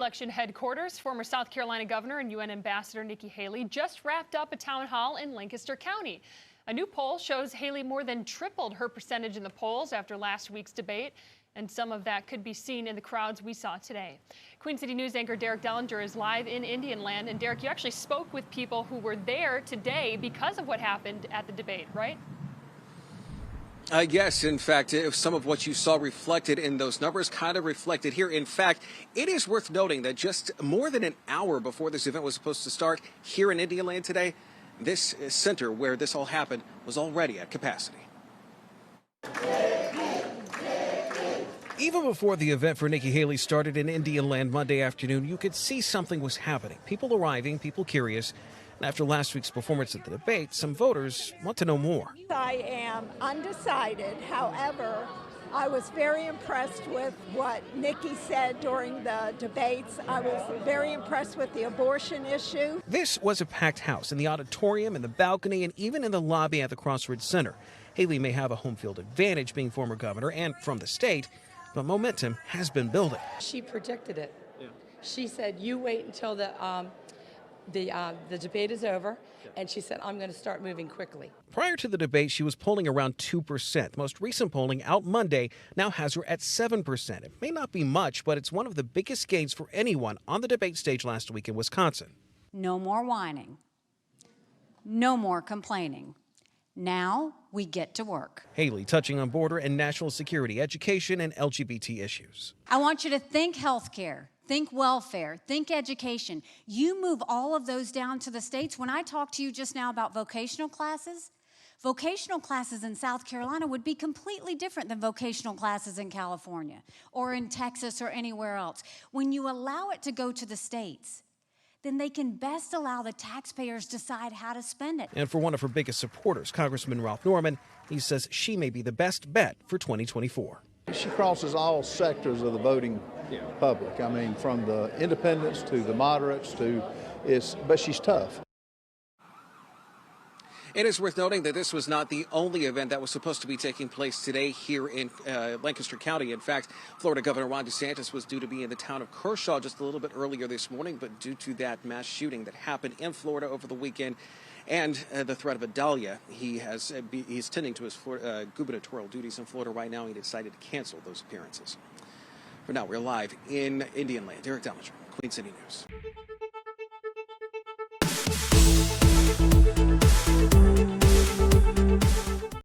election headquarters, former South Carolina Governor and UN Ambassador Nikki Haley just wrapped up a town hall in Lancaster County. A new poll shows Haley more than tripled her percentage in the polls after last week's debate, and some of that could be seen in the crowds we saw today. Queen City News anchor Derek Dellinger is live in Indian Land. And Derek, you actually spoke with people who were there today because of what happened at the debate, right? Yes, in fact, some of what you saw reflected in those numbers kind of reflected here. In fact, it is worth noting that just more than an hour before this event was supposed to start here in Indian Land today, this center where this all happened was already at capacity. Even before the event for Nikki Haley started in Indian Land Monday afternoon, you could see something was happening. People arriving, people curious. And after last week's performance at the debate, some voters want to know more. I am undecided. However, I was very impressed with what Nikki said during the debates. I was very impressed with the abortion issue. This was a packed house in the auditorium, in the balcony, and even in the lobby at the Crossroads Center. Haley may have a home field advantage being former governor and from the state, but momentum has been building. She predicted it. Yeah. She said, you wait until the debate is over, and she said, I'm going to start moving quickly. Prior to the debate, she was polling around 2%. Most recent polling out Monday now has her at 7%. It may not be much, but it's one of the biggest gains for anyone on the debate stage last week in Wisconsin. No more whining. No more complaining. Now we get to work. Haley touching on border and national security, education, and LGBT issues. I want you to think healthcare. Think welfare, think education. You move all of those down to the states. When I talked to you just now about vocational classes in South Carolina would be completely different than vocational classes in California or in Texas or anywhere else. When you allow it to go to the states, then they can best allow the taxpayers decide how to spend it. And for one of her biggest supporters, Congressman Ralph Norman, he says she may be the best bet for 2024. She crosses all sectors of the voting public. I mean, from the independents to the moderates but she's tough. It is worth noting that this was not the only event that was supposed to be taking place today here in Lancaster County. In fact, Florida Governor Ron DeSantis was due to be in the town of Kershaw just a little bit earlier this morning, but due to that mass shooting that happened in Florida over the weekend and the threat of a dahlia, he's tending to his gubernatorial duties in Florida right now. He decided to cancel those appearances. For now, we're live in Indian Land. Derek Dellinger, Queen City News.